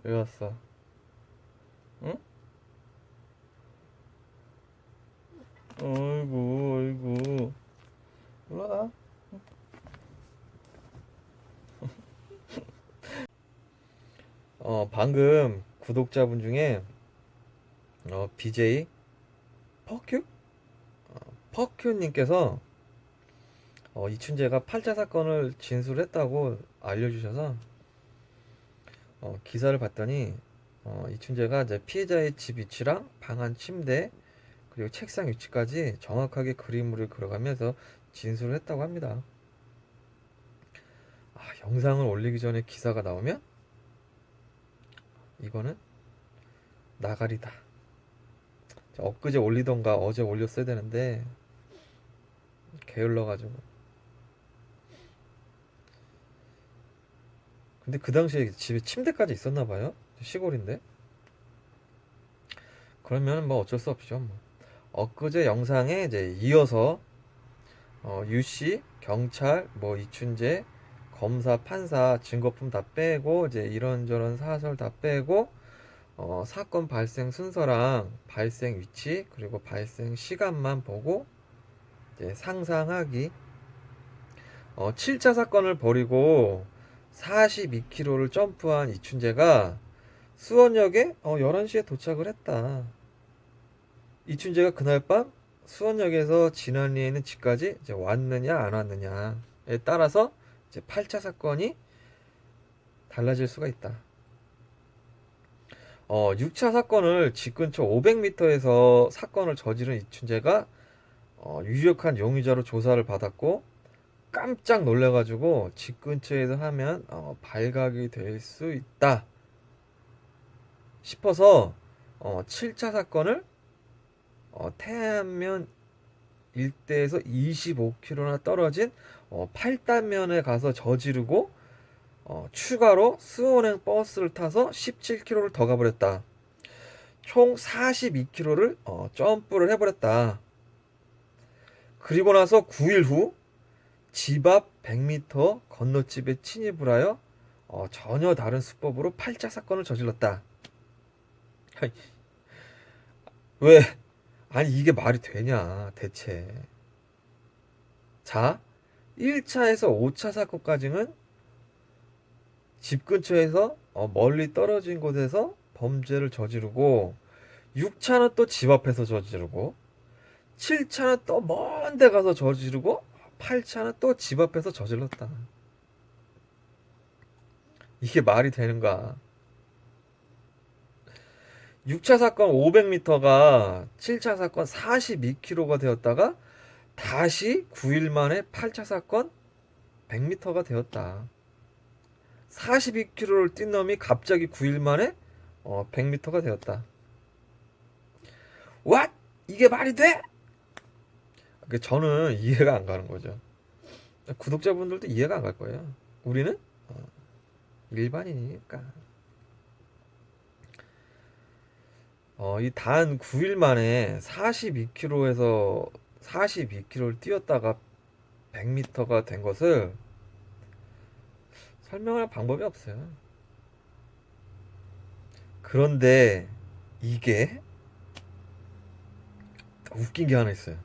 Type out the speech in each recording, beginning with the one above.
왜 왔어? 응? 어이구, 어이구. 올라가. 방금 구독자분 중에, BJ 퍼큐? 퍼큐님께서, 이춘재가 8차 사건을 진술했다고 알려주셔서, 기사를 봤더니, 이춘재가 이제 피해자의 집 위치랑 방 안 침대, 그리고 책상 위치까지 정확하게 그림으로 그려가면서 진술을 했다고 합니다. 영상을 올리기 전에 기사가 나오면, 이거는 나가리다. 엊그제 올리던가 어제 올렸어야 되는데 게을러가지고. 근데 그 당시에 집에 침대까지 있었나 봐요. 시골인데. 그러면 뭐 어쩔 수 없죠. 뭐. 엊그제 영상에 이제 이어서 유씨, 경찰, 뭐 이춘재, 검사, 판사 증거품 다 빼고 이제 이런저런 사설 다 빼고 사건 발생 순서랑 발생 위치 그리고 발생 시간만 보고 이제 상상하기. 7차 사건을 벌이고 42km를 점프한 이춘재가 수원역에 11시에 도착을 했다. 이춘재가 그날 밤 수원역에서 진안리에 있는 집까지 이제 왔느냐 안 왔느냐에 따라서 이제 8차 사건이 달라질 수가 있다. 6차 사건을 집 근처 500m에서 사건을 저지른 이춘재가 유력한 용의자로 조사를 받았고 깜짝 놀래가지고 집 근처에서 하면 발각이 될 수 있다 싶어서 7차 사건을 태안면 일대에서 25km나 떨어진 8단면에 가서 저지르고 추가로 수원행 버스를 타서 17km를 더 가버렸다. 총 42km를 점프를 해버렸다. 그리고 나서 9일 후 집 앞 100m 건너집에 침입을 하여 전혀 다른 수법으로 8차 사건을 저질렀다. 왜? 아니 이게 말이 되냐 대체. 자, 1차에서 5차 사건까지는 집 근처에서 멀리 떨어진 곳에서 범죄를 저지르고 6차는 또 집 앞에서 저지르고 7차는 또 먼 데 가서 저지르고 8차는 또 집 앞에서 저질렀다. 이게 말이 되는가? 6차 사건 500m가 7차 사건 42km가 되었다가 다시 9일 만에 8차 사건 100m가 되었다. 42km를 뛴 놈이 갑자기 9일 만에 100m가 되었다. What? 이게 말이 돼? 저는 이해가 안 가는 거죠. 구독자분들도 이해가 안 갈 거예요. 우리는 일반인이니까. 이 단 9일 만에 42km에서 42km를 뛰었다가 100m가 된 것을 설명할 방법이 없어요. 그런데 이게 웃긴 게 하나 있어요.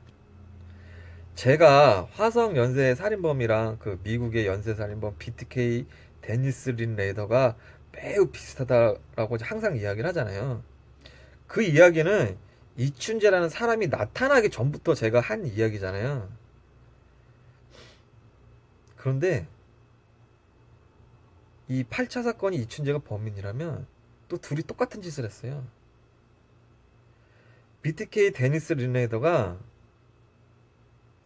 제가 화성 연쇄 살인범이랑 그 미국의 연쇄 살인범 BTK 데니스 린 레이더가 매우 비슷하다라고 항상 이야기를 하잖아요. 그 이야기는 이춘재라는 사람이 나타나기 전부터 제가 한 이야기잖아요. 그런데 이 8차 사건이 이춘재가 범인이라면 또 둘이 똑같은 짓을 했어요. BTK 데니스 린레이더가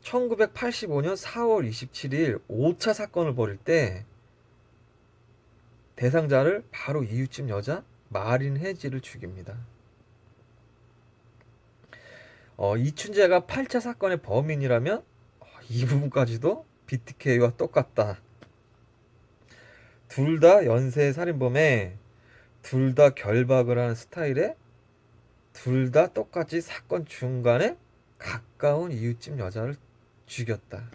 1985년 4월 27일 5차 사건을 벌일 때 대상자를 바로 이웃집 여자 마린 해지를 죽입니다. 이춘재가 8차 사건의 범인이라면 이 부분까지도 BTK와 똑같다. 둘 다 연쇄 살인범에 둘 다 결박을 하는 스타일에 둘 다 똑같이 사건 중간에 가까운 이웃집 여자를 죽였다.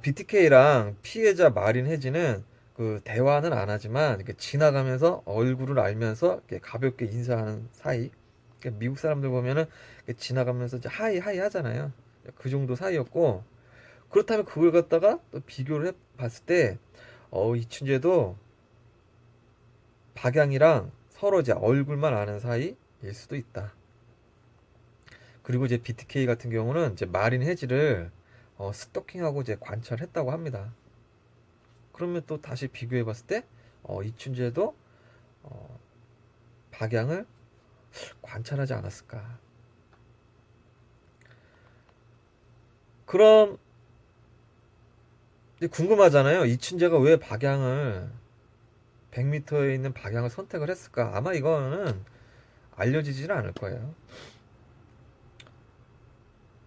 BTK랑 피해자 마린 헤지는 그 대화는 안 하지만 이렇게 지나가면서 얼굴을 알면서 이렇게 가볍게 인사하는 사이. 그러니까 미국 사람들 보면은 이렇게 지나가면서 이제 하이 하이 하잖아요. 그 정도 사이였고, 그렇다면 그걸 갖다가 또 비교를 해 봤을 때 이춘재도 박양이랑 서로 이제 얼굴만 아는 사이일 수도 있다. 그리고 이제 BTK 같은 경우는 이제 마린 헤지를 스토킹하고 이제 관찰했다고 합니다. 그러면 또 다시 비교해 봤을 때 이춘재도 어, 박양을 관찰하지 않았을까. 그럼 이제 궁금하잖아요. 이춘재가 왜 박양을 100m에 있는 박양을 선택을 했을까? 아마 이거는 알려지지는 않을 거예요.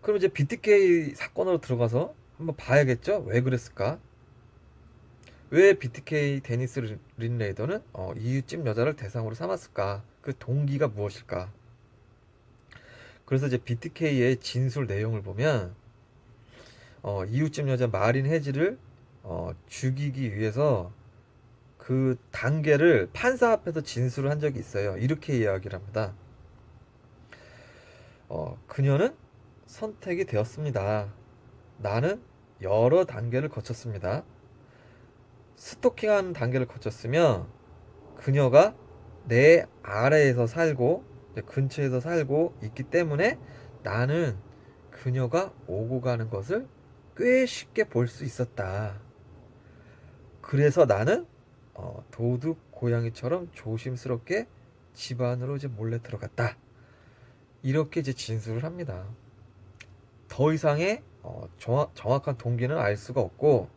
그럼 이제 BTK 사건으로 들어가서 한번 봐야겠죠? 왜 그랬을까? 왜 BTK 데니스 린레이더는 이웃집 여자를 대상으로 삼았을까? 그 동기가 무엇일까? 그래서 이제 BTK의 진술 내용을 보면 이웃집 여자 마린 헤지를 죽이기 위해서 그 단계를 판사 앞에서 진술을 한 적이 있어요. 이렇게 이야기를 합니다. 그녀는 선택이 되었습니다. 나는 여러 단계를 거쳤습니다. 스토킹하는 단계를 거쳤으며 그녀가 내 아래에서 살고 근처에서 살고 있기 때문에 나는 그녀가 오고 가는 것을 꽤 쉽게 볼 수 있었다. 그래서 나는 도둑 고양이처럼 조심스럽게 집 안으로 이제 몰래 들어갔다. 이렇게 이제 진술을 합니다. 더 이상의 정확한 동기는 알 수가 없고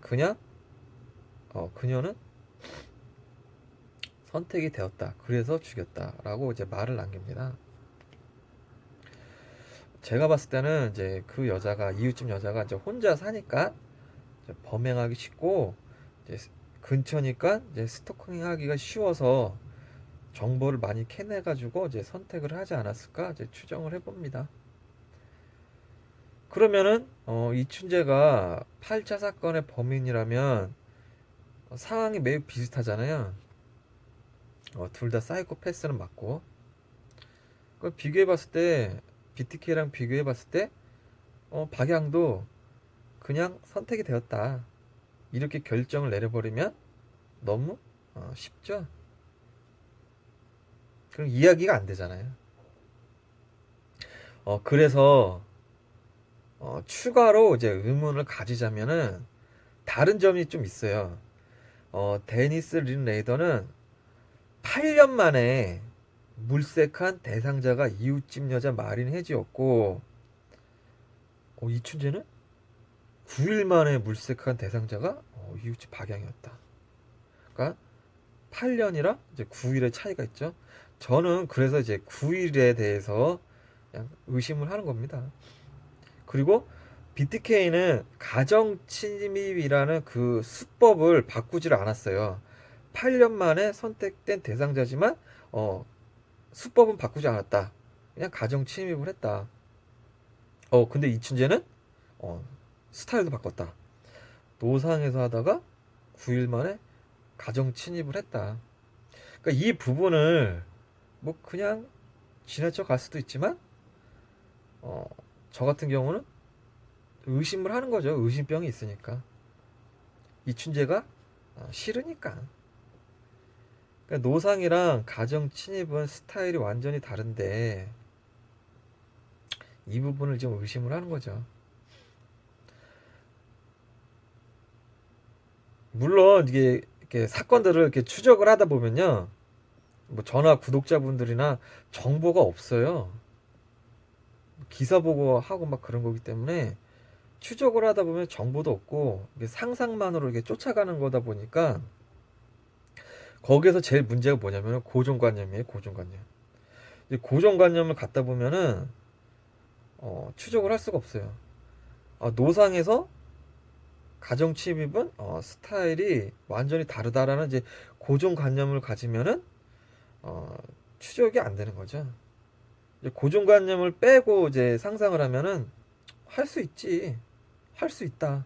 그냥 그녀는 선택이 되었다. 그래서 죽였다라고 이제 말을 남깁니다. 제가 봤을 때는 이제 그 여자가 이웃집 여자가 이제 혼자 사니까 이제 범행하기 쉽고 이제 근처니까 이제 스토킹하기가 쉬워서 정보를 많이 캐내 가지고 이제 선택을 하지 않았을까 이제 추정을 해봅니다. 그러면은 이춘재가 8차 사건의 범인이라면 상황이 매우 비슷하잖아요. 둘 다 사이코패스는 맞고. 그걸 비교해봤을 때 BTK랑 비교해봤을 때 박양도 그냥 선택이 되었다. 이렇게 결정을 내려버리면 너무 쉽죠. 그럼 이야기가 안 되잖아요. 그래서 추가로 이제 의문을 가지자면은 다른 점이 좀 있어요. 데니스 린 레이더는 8년 만에 물색한 대상자가 이웃집 여자 마린 헤지였고, 이춘재는 9일 만에 물색한 대상자가 이웃집 박양이었다. 그러니까 8년이랑 이제 9일의 차이가 있죠. 저는 그래서 이제 9일에 대해서 그냥 의심을 하는 겁니다. 그리고 BTK는 가정 침입이라는 그 수법을 바꾸지를 않았어요. 8년 만에 선택된 대상자지만 수법은 바꾸지 않았다. 그냥 가정 침입을 했다. 근데 이춘재는 스타일도 바꿨다. 노상에서 하다가 9일 만에 가정 침입을 했다. 그러니까 이 부분을 뭐 그냥 지나쳐 갈 수도 있지만 저 같은 경우는 의심을 하는 거죠. 의심병이 있으니까. 이춘재가 싫으니까. 그러니까 노상이랑 가정 침입은 스타일이 완전히 다른데 이 부분을 좀 의심을 하는 거죠. 물론 이게 이렇게 사건들을 이렇게 추적을 하다 보면요, 뭐 저나 구독자분들이나 정보가 없어요. 기사 보고 하고 막 그런 거기 때문에 추적을 하다 보면 정보도 없고 이게 상상만으로 이게 쫓아가는 거다 보니까 거기에서 제일 문제가 뭐냐면 고정관념이에요. 고정관념. 이제 고정관념을 갖다 보면은 추적을 할 수가 없어요. 노상에서 가정 침입은 스타일이 완전히 다르다라는 이제 고정관념을 가지면은 추적이 안 되는 거죠. 이제 고정관념을 빼고 이제 상상을 하면은 할 수 있지. 할 수 있다.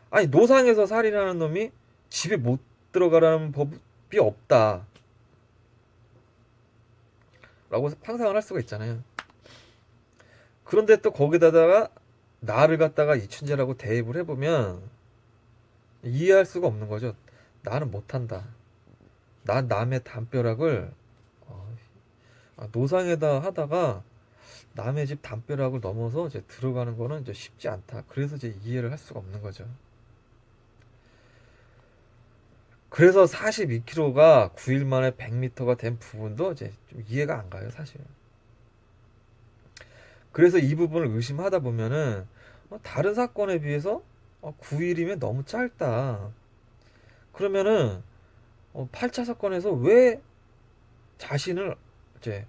아니, 노상에서 살인하는 놈이 집에 못 들어가라는 법이 없다. 라고 상상을 할 수가 있잖아요. 그런데 또 거기다가 나를 갖다가 이춘재라고 대입을 해보면 이해할 수가 없는 거죠. 나는 못한다. 난 남의 담벼락을 노상에다 하다가 남의 집 담벼락을 넘어서 이제 들어가는 거는 이제 쉽지 않다. 그래서 이제 이해를 할 수가 없는 거죠. 그래서 42km가 9일 만에 100m가 된 부분도 이제 좀 이해가 안 가요, 사실. 그래서 이 부분을 의심하다 보면은 다른 사건에 비해서 9일이면 너무 짧다. 그러면은 8차 사건에서 왜 자신을 이제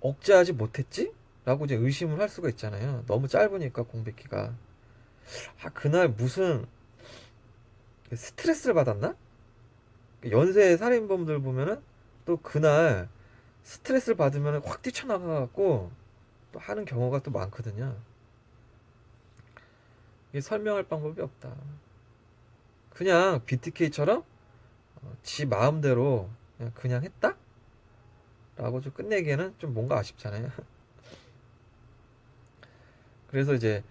억제하지 못했지? 라고 이제 의심을 할 수가 있잖아요. 너무 짧으니까 공백기가. 그날 무슨 스트레스를 받았나? 연쇄 살인범들 보면은 또 그날 스트레스를 받으면 확 뛰쳐나가갖고 또 하는 경우가 또 많거든요. 이게 설명할 방법이 없다. 그냥 BTK처럼 지 마음대로 그냥 했다? 라고 좀 끝내기에는 좀 뭔가 아쉽잖아요. 그래서 이제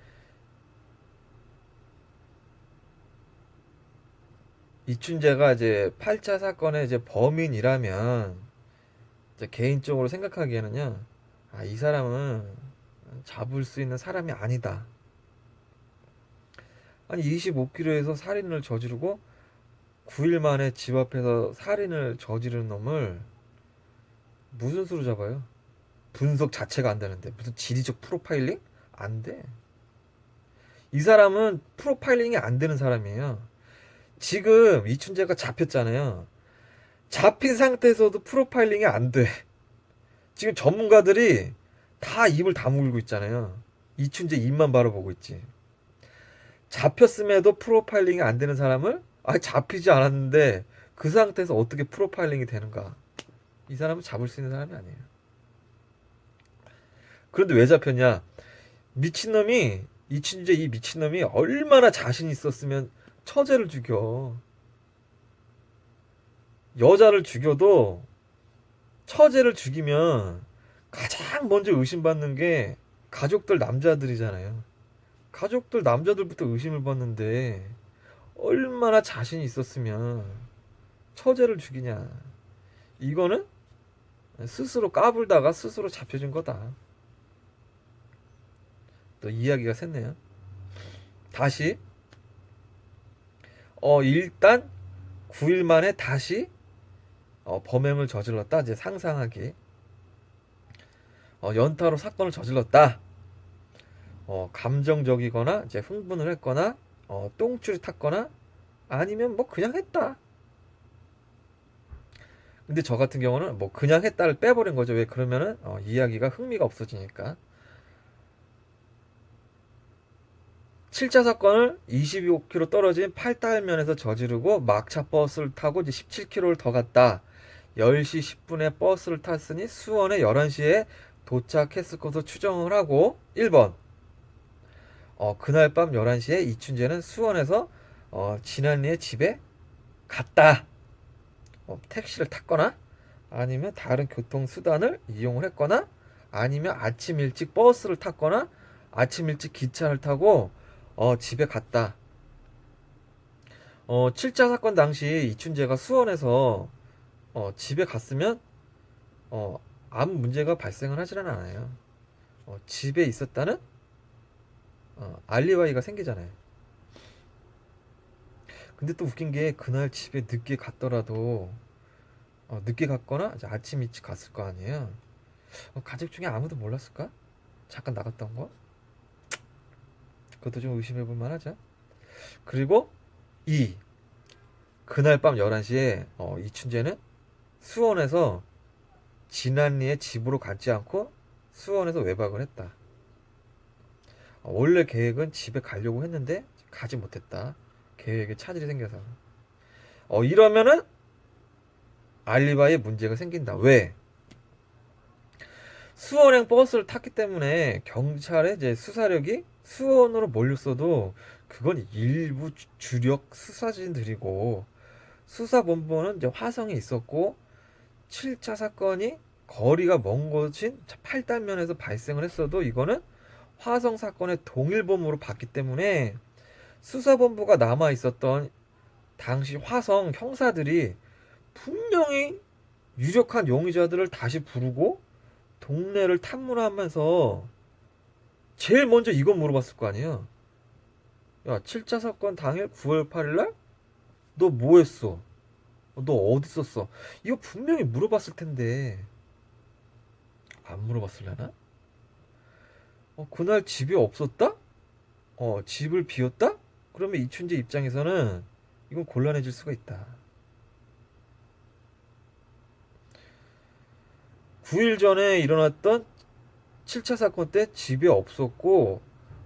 이춘재가 이제 8차 사건의 이제 범인이라면 이제 개인적으로 생각하기에는요, 이 사람은 잡을 수 있는 사람이 아니다. 아니 25km에서 살인을 저지르고 9일 만에 집 앞에서 살인을 저지르는 놈을 무슨 수로 잡아요? 분석 자체가 안 되는데 무슨 지리적 프로파일링? 안 돼. 이 사람은 프로파일링이 안 되는 사람이에요. 지금 이춘재가 잡혔잖아요. 잡힌 상태에서도 프로파일링이 안 돼. 지금 전문가들이 다 입을 다물고 있잖아요. 이춘재 입만 바라보고 있지. 잡혔음에도 프로파일링이 안 되는 사람을 잡히지 않았는데 그 상태에서 어떻게 프로파일링이 되는가? 이 사람은 잡을 수 있는 사람이 아니에요. 그런데 왜 잡혔냐? 미친놈이 이춘재 이 미친놈이 얼마나 자신 있었으면 처제를 죽여. 여자를 죽여도 처제를 죽이면 가장 먼저 의심받는 게 가족들 남자들이잖아요. 가족들 남자들부터 의심을 받는데 얼마나 자신이 있었으면 처제를 죽이냐. 이거는 스스로 까불다가 스스로 잡혀진 거다. 또 이야기가 샜네요. 다시 일단 9일 만에 다시 범행을 저질렀다. 이제 상상하기. 연타로 사건을 저질렀다. 감정적이거나 이제 흥분을 했거나 똥줄이 탔거나 아니면 뭐 그냥 했다. 근데 저 같은 경우는 뭐 그냥 했다를 빼버린 거죠. 왜 그러면은 이야기가 흥미가 없어지니까. 7차 사건을 25km 떨어진 팔달면에서 저지르고 막차 버스를 타고 이제 17km를 더 갔다. 10시 10분에 버스를 탔으니 수원에 11시에 도착했을 것으로 추정을 하고 1번 그날 밤 11시에 이춘재는 수원에서 진한이의 집에 갔다. 택시를 탔거나 아니면 다른 교통수단을 이용을 했거나 아니면 아침 일찍 버스를 탔거나 아침 일찍 기차를 타고 집에 갔다. 7차 사건 당시 이춘재가 수원에서 집에 갔으면 아무 문제가 발생을 하지는 않아요. 집에 있었다는 알리바이가 생기잖아요. 근데 또 웃긴 게 그날 집에 늦게 갔더라도 늦게 갔거나 이제 아침 일찍 갔을 거 아니에요. 가족 중에 아무도 몰랐을까? 잠깐 나갔던 거? 그것도 좀 의심해 볼 만하죠. 그리고 그날 밤 11시에 이춘재는 수원에서 진한리의 집으로 가지 않고 수원에서 외박을 했다. 원래 계획은 집에 가려고 했는데 가지 못했다. 계획에 차질이 생겨서. 이러면은 알리바이에 문제가 생긴다. 왜? 수원행 버스를 탔기 때문에 경찰의 이제 수사력이 수원으로 몰렸어도 그건 일부 주력 수사진들이고, 수사본부는 이제 화성에 있었고, 7차 사건이 거리가 먼 곳인 8단면에서 발생을 했어도 이거는 화성 사건의 동일범으로 봤기 때문에 수사본부가 남아 있었던 당시 화성 형사들이 분명히 유력한 용의자들을 다시 부르고 동네를 탐문하면서 제일 먼저 이거 물어봤을 거 아니야. 야, 7차 사건 당일 9월 8일 날 너 뭐 했어? 너 어디 있었어? 이거 분명히 물어봤을 텐데 안 물어봤을려나? 그날 집에 없었다? 집을 비웠다? 그러면 이춘재 입장에서는 이건 곤란해질 수가 있다. 9일 전에 일어났던 7차 사건 때 집에 없었고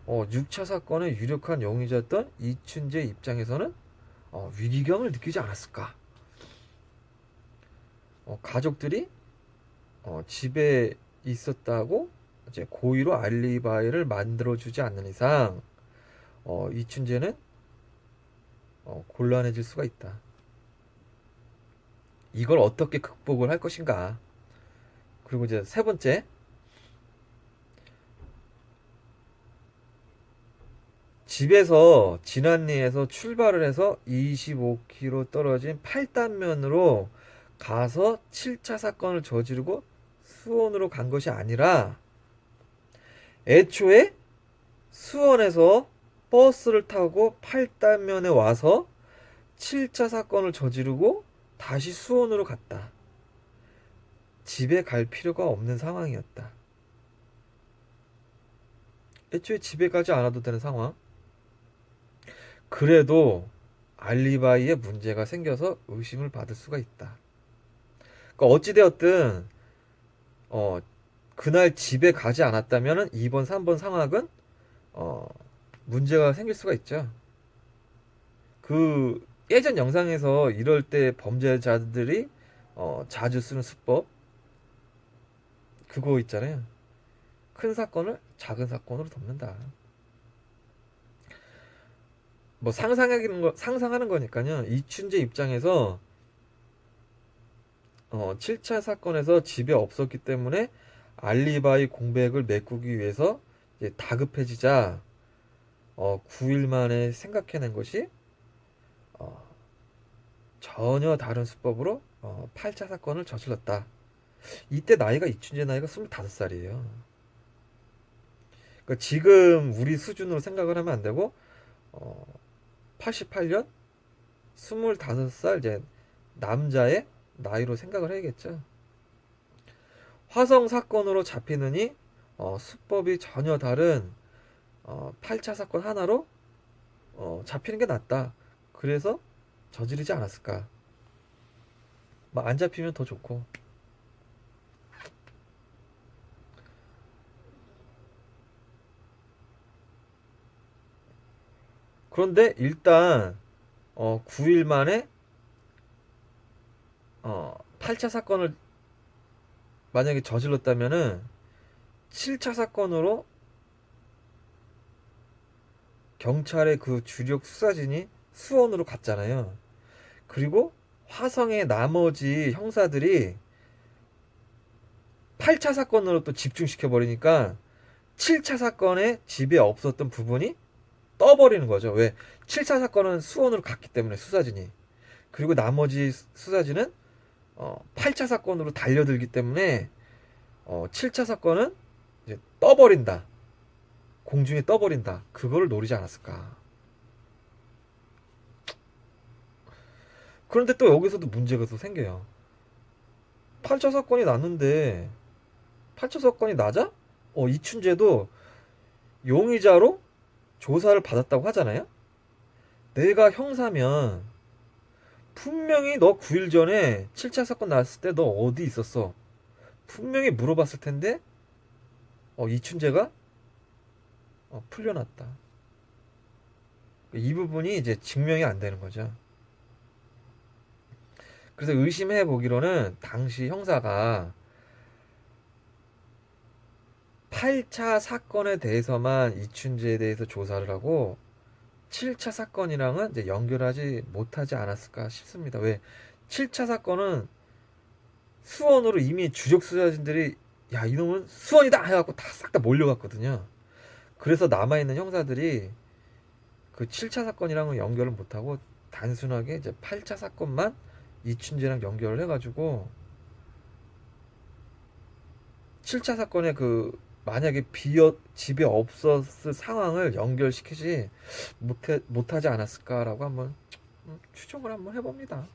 6차 사건의 유력한 용의자였던 이춘재 입장에서는 위기감을 느끼지 않았을까? 가족들이 집에 있었다고 이제 고의로 알리바이를 만들어주지 않는 이상 이춘재는 곤란해질 수가 있다. 이걸 어떻게 극복을 할 것인가? 그리고 이제 세 번째, 집에서 진안리에서 출발을 해서 25km 떨어진 8단면으로 가서 7차 사건을 저지르고 수원으로 간 것이 아니라 애초에 수원에서 버스를 타고 8단면에 와서 7차 사건을 저지르고 다시 수원으로 갔다. 집에 갈 필요가 없는 상황이었다. 애초에 집에 가지 않아도 되는 상황. 그래도 알리바이에 문제가 생겨서 의심을 받을 수가 있다. 그러니까 어찌되었든 그날 집에 가지 않았다면 2번, 3번 상황은 문제가 생길 수가 있죠. 그 예전 영상에서 이럴 때 범죄자들이 자주 쓰는 수법 그거 있잖아요. 큰 사건을 작은 사건으로 덮는다. 뭐 상상하는 거니까요. 이춘재 입장에서 7차 사건에서 집에 없었기 때문에 알리바이 공백을 메꾸기 위해서 이제 다급해지자 9일 만에 생각해낸 것이 전혀 다른 수법으로 8차 사건을 저질렀다. 이때 나이가 이춘재 나이가 25살이에요. 그러니까 지금 우리 수준으로 생각을 하면 안 되고 88년 25살 이제 남자의 나이로 생각을 해야겠죠. 화성 사건으로 잡히느니 수법이 전혀 다른 8차 사건 하나로 잡히는 게 낫다. 그래서 저지르지 않았을까. 뭐 안 잡히면 더 좋고. 그런데 일단 9일 만에 8차 사건을 만약에 저질렀다면은 7차 사건으로 경찰의 그 주력 수사진이 수원으로 갔잖아요. 그리고 화성의 나머지 형사들이 8차 사건으로 또 집중시켜 버리니까 7차 사건에 집에 없었던 부분이 떠버리는 거죠. 왜? 7차 사건은 수원으로 갔기 때문에 수사진이. 그리고 나머지 수사진은 8차 사건으로 달려들기 때문에 7차 사건은 이제 떠버린다. 공중에 떠버린다. 그거를 노리지 않았을까. 그런데 또 여기서도 문제가 또 생겨요. 8차 사건이 났는데 8차 사건이 나자 이춘재도 용의자로 조사를 받았다고 하잖아요. 내가 형사면 분명히 너 9일 전에 7차 사건 났을 때 너 어디 있었어? 분명히 물어봤을 텐데 이춘재가 풀려났다. 이 부분이 이제 증명이 안 되는 거죠. 그래서 의심해 보기로는 당시 형사가 8차 사건에 대해서만 이춘재에 대해서 조사를 하고 7차 사건이랑은 이제 연결하지 못하지 않았을까 싶습니다. 왜? 7차 사건은 수원으로 이미 주력 수사진들이 야 이놈은 수원이다 해갖고 다 싹 다 몰려갔거든요. 그래서 남아있는 형사들이 그 7차 사건이랑은 연결을 못하고 단순하게 이제 8차 사건만 이춘재랑 연결을 해가지고 7차 사건에 그 만약에 집에 없었을 상황을 연결시키지 못하지 않았을까라고 한번 추정을 한번 해봅니다.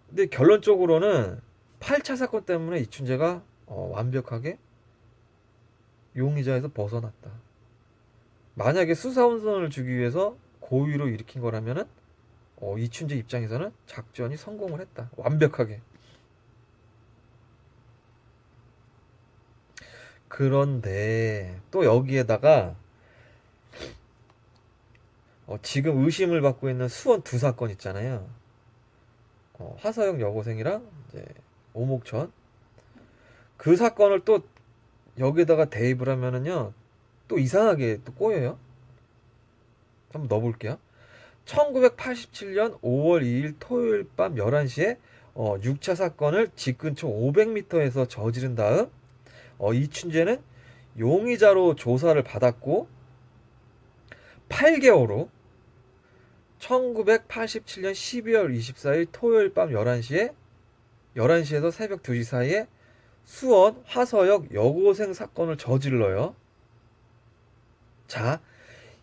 근데 결론적으로는 8차 사건 때문에 이춘재가 완벽하게 용의자에서 벗어났다. 만약에 수사 혼선을 주기 위해서 고의로 일으킨 거라면은 이춘재 입장에서는 작전이 성공을 했다. 완벽하게. 그런데 또 여기에다가 지금 의심을 받고 있는 수원 두 사건 있잖아요. 하서영 여고생이랑 이제 오목천 그 사건을 또 여기에다가 대입을 하면은요 또 이상하게 또 꼬여요. 한번 넣어볼게요. 1987년 5월 2일 토요일 밤 11시에 6차 사건을 집 근처 500m에서 저지른 다음 이춘재는 용의자로 조사를 받았고 8개월 후 1987년 12월 24일 토요일 밤 11시에서 새벽 2시 사이에 수원 화서역 여고생 사건을 저질러요. 자,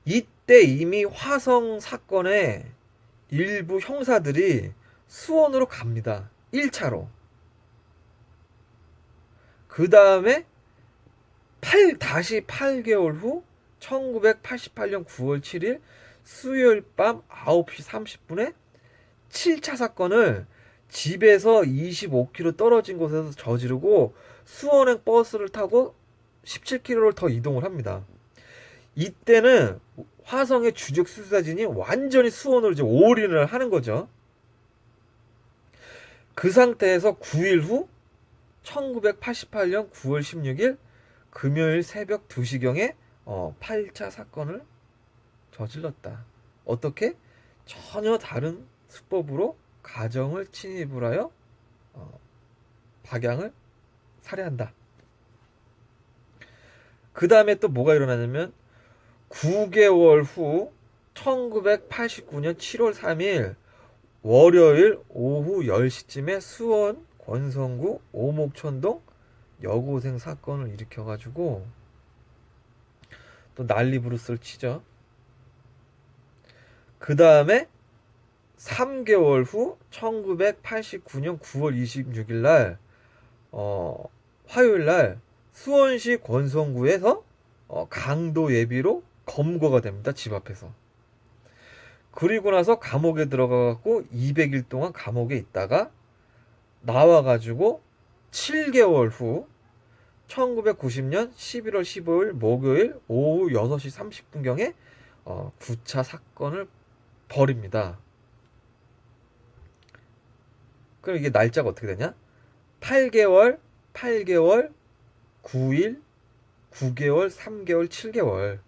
이때 이미 화성 사건의 일부 형사들이 수원으로 갑니다. 1차로. 그 다음에 다시 8개월 후 1988년 9월 7일 수요일 밤 9시 30분에 7차 사건을 집에서 25km 떨어진 곳에서 저지르고 수원행 버스를 타고 17km를 더 이동을 합니다. 이때는 화성의 주적 수사진이 완전히 수원으로 이제 올인을 하는 거죠. 그 상태에서 9일 후 1988년 9월 16일 금요일 새벽 2시경에 8차 사건을 저질렀다. 어떻게? 전혀 다른 수법으로 가정을 침입을 하여 박양을 살해한다. 그 다음에 또 뭐가 일어나냐면 9개월 후 1989년 7월 3일 월요일 오후 10시쯤에 수원 권성구 오목천동 여고생 사건을 일으켜가지고 또 난리 부르스를 치죠. 그 다음에 3개월 후 1989년 9월 26일 날 화요일 날 수원시 권성구에서 강도 예비로 검거가 됩니다. 집 앞에서. 그리고 나서 감옥에 들어가갖고 200일 동안 감옥에 있다가 나와가지고 7개월 후 1990년 11월 15일 목요일 오후 6시 30분경에 9차 사건을 벌입니다. 그럼 이게 날짜가 어떻게 되냐? 8개월, 9일, 9개월, 3개월, 7개월.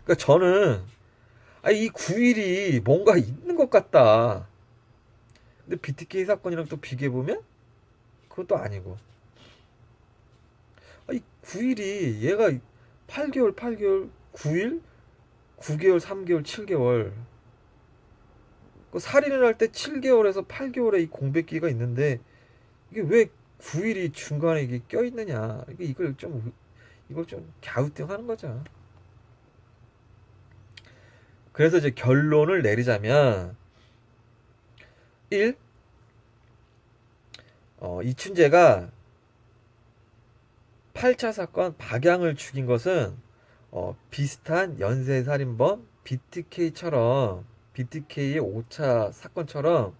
그러니까 저는 이 9일이 뭔가 있는 것 같다. 근데 BTK 사건이랑 또 비교해보면 그것도 아니고. 이 9일이 얘가 8개월, 9일, 9개월, 3개월, 7개월. 그 살인을 할 때 7개월에서 8개월의 이 공백기가 있는데 이게 왜 9일이 중간에 이게 껴있느냐. 이걸 좀 갸우뚱하는 거죠. 그래서 이제 결론을 내리자면 1. 이춘재가 8차 사건 박양을 죽인 것은 비슷한 연쇄살인범 BTK의 5차 사건처럼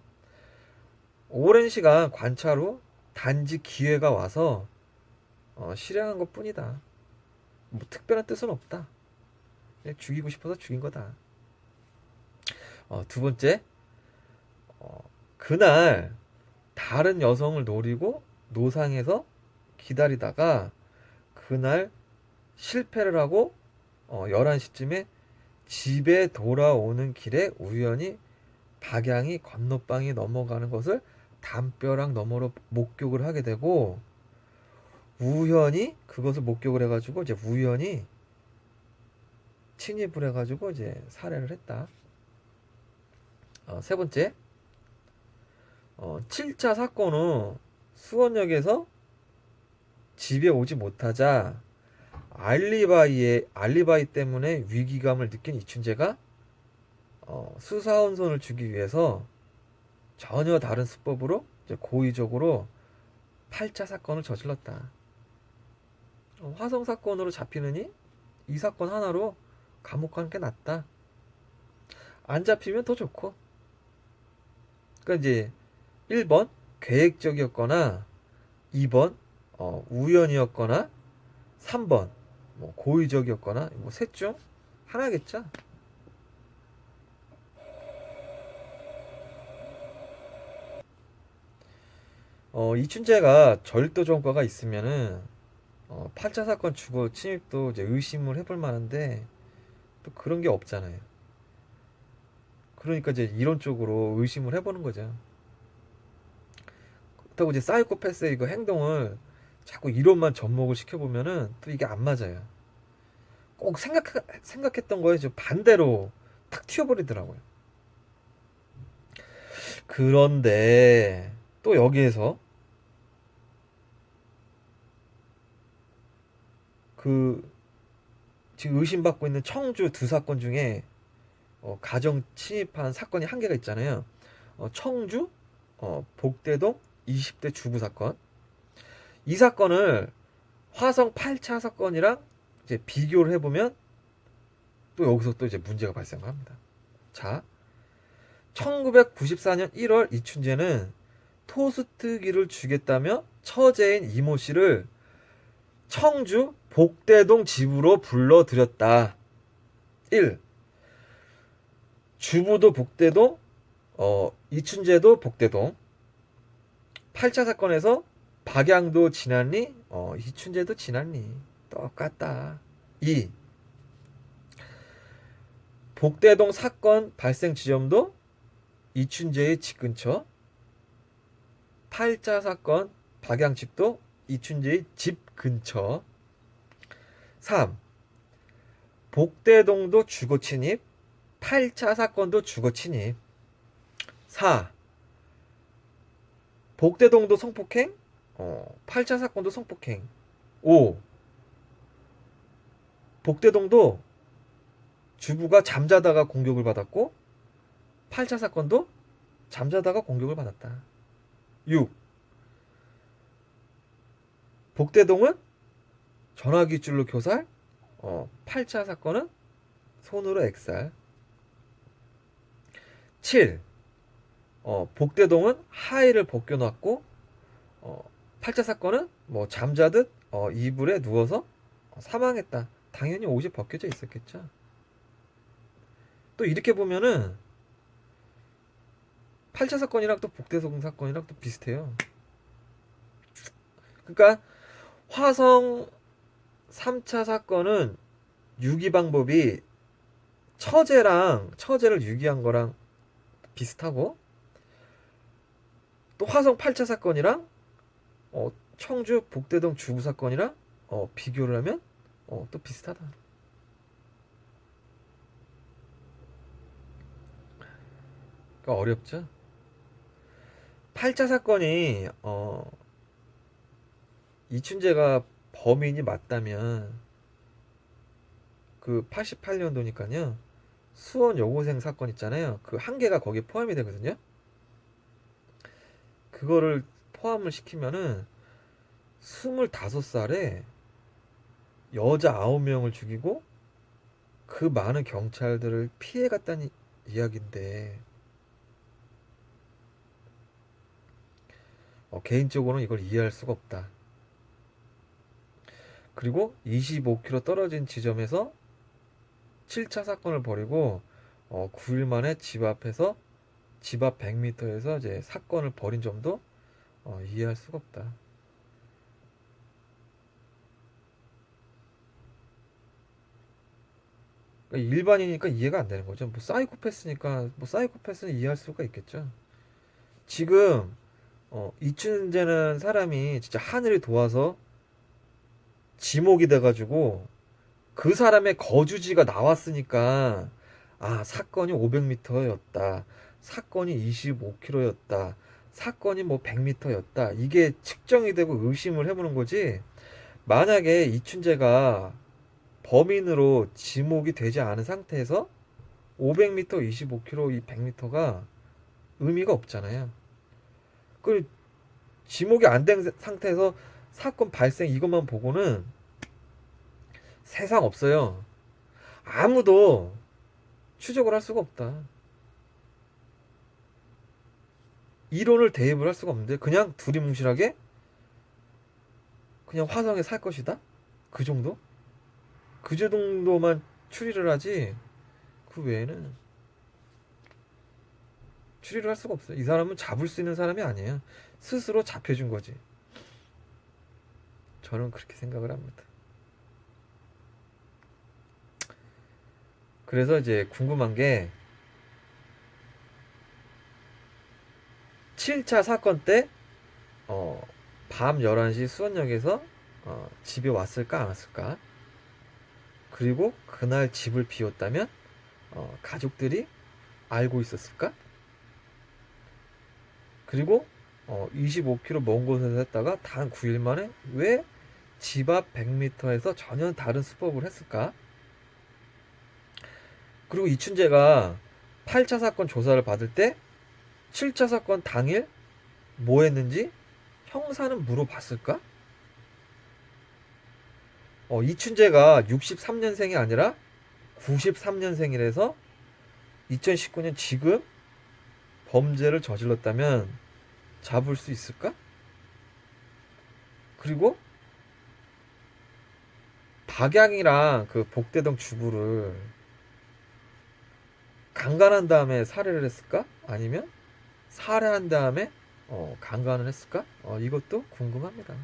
오랜 시간 관찰 후 단지 기회가 와서 실행한 것 뿐이다. 뭐 특별한 뜻은 없다. 그냥 죽이고 싶어서 죽인 거다. 두 번째, 그날 다른 여성을 노리고 노상에서 기다리다가 그날 실패를 하고 11시쯤에 집에 돌아오는 길에 우연히 박양이 건너방에 넘어가는 것을 담벼락 너머로 목격을 하게 되고, 우연히 그것을 목격을 해가지고 이제 우연히 침입을 해가지고 이제 살해를 했다. 세 번째, 7차 사건 후 수원역에서 집에 오지 못하자 알리바이 때문에 위기감을 느낀 이춘재가 수사원손을 주기 위해서 전혀 다른 수법으로 이제 고의적으로 8차 사건을 저질렀다. 화성 사건으로 잡히느니 이 사건 하나로 감옥 가는 게 낫다. 안 잡히면 더 좋고. 그러니까 이제 1번 계획적이었거나 2번 우연이었거나 3번 뭐 고의적이었거나 뭐 셋 중 하나겠죠. 이춘재가 절도 전과가 있으면은 8차 사건 주거 침입도 이제 의심을 해볼 만한데 또 그런 게 없잖아요. 그러니까 이제 이런 쪽으로 의심을 해보는 거죠. 그렇다고 이제 사이코패스의 이거 행동을 자꾸 이론만 접목을 시켜보면은 또 이게 안 맞아요. 꼭 생각했던 거에 좀 반대로 탁 튀어버리더라고요. 그런데 또 여기에서 그 지금 의심받고 있는 청주 두 사건 중에 가정 침입한 사건이 한 개가 있잖아요. 청주 복대동 20대 주부 사건. 이 사건을 화성 8차 사건이랑 이제 비교를 해보면 또 여기서 또 이제 문제가 발생합니다. 자, 1994년 1월 이춘재는 토스트기를 주겠다며 처제인 이모 씨를 청주 복대동 집으로 불러들였다. 1. 주부도 복대동, 이춘재도 복대동. 8차 사건에서 박양도 지났니? 이춘재도 지났니? 똑같다. 2. 복대동 사건 발생 지점도 이춘재의 집 근처. 8차 사건 박양집도 이춘재의 집 근처. 3. 복대동도 주거 침입, 8차 사건도 주거 침입. 4. 복대동도 성폭행, 8차 사건도 성폭행. 5. 복대동도 주부가 잠자다가 공격을 받았고 8차 사건도 잠자다가 공격을 받았다. 6. 복대동은 전화기줄로 교살, 8차 사건은 손으로 액살. 7. 복대동은 하의를 벗겨놨고 8차 사건은 뭐 잠자듯 이불에 누워서 사망했다. 당연히 옷이 벗겨져 있었겠죠. 또 이렇게 보면은 8차 사건이랑 또 복대동 사건이랑 또 비슷해요. 그러니까 화성 3차 사건은 유기 방법이 처제를 유기한 거랑 비슷하고, 또 화성 8차 사건이랑 청주 복대동 주부 사건이랑 비교를 하면 또 비슷하다. 그러니까 어렵죠. 8차 사건이 이춘재가 범인이 맞다면 그 88년도니까요. 수원 여고생 사건 있잖아요. 그 한 개가 거기에 포함이 되거든요. 그거를 포함을 시키면은 25살에 여자 9명을 죽이고 그 많은 경찰들을 피해갔다는 이야기인데, 개인적으로는 이걸 이해할 수가 없다. 그리고 25km 떨어진 지점에서 7차 사건을 벌이고 9일 만에 집 앞 100m에서 이제 사건을 벌인 점도 이해할 수가 없다. 그러니까 일반이니까 이해가 안 되는 거죠. 뭐 사이코패스니까 뭐 사이코패스는 이해할 수가 있겠죠. 지금 이춘재는 사람이 진짜 하늘이 도와서 지목이 돼가지고 그 사람의 거주지가 나왔으니까 아 사건이 500m였다. 사건이 25km였다. 사건이 뭐 100m였다. 이게 측정이 되고 의심을 해보는 거지. 만약에 이춘재가 범인으로 지목이 되지 않은 상태에서 500m, 25km, 이 100m가 의미가 없잖아요. 그 지목이 안 된 상태에서 사건 발생 이것만 보고는 세상 없어요. 아무도 추적을 할 수가 없다. 이론을 대입을 할 수가 없는데 그냥 두리뭉실하게 그냥 화성에 살 것이다? 그 정도? 그 정도만 추리를 하지 그 외에는 추리를 할 수가 없어요. 이 사람은 잡을 수 있는 사람이 아니에요. 스스로 잡혀준 거지. 저는 그렇게 생각을 합니다. 그래서 이제 궁금한 게 7차 사건 때 밤 11시 수원역에서 집에 왔을까 안 왔을까? 그리고 그날 집을 비웠다면 가족들이 알고 있었을까? 그리고 25km 먼 곳에서 했다가 단 9일 만에 왜 집 앞 100m에서 전혀 다른 수법을 했을까? 그리고 이춘재가 8차 사건 조사를 받을 때 7차 사건 당일 뭐 했는지 형사는 물어봤을까? 이춘재가 63년생이 아니라 93년생이라서 2019년 지금 범죄를 저질렀다면 잡을 수 있을까? 그리고 박양이랑 그 복대동 주부를 강간한 다음에 살해를 했을까? 아니면 살해한 다음에 강간을 했을까? 이것도 궁금합니다.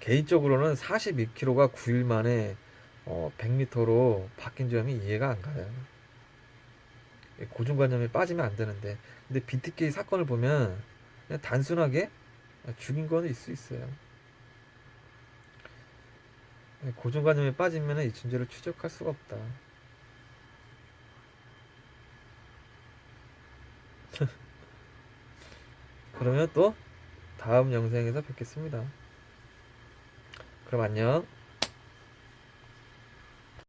개인적으로는 42km가 9일 만에 100m로 바뀐 점이 이해가 안 가요. 고정관념에 빠지면 안 되는데 근데 BTK 사건을 보면 그냥 단순하게 죽인 거는 있을 수 있어요. 고정관념에 빠지면 이 존재를 추적할 수가 없다. 그러면 또 다음 영상에서 뵙겠습니다. 그럼 안녕.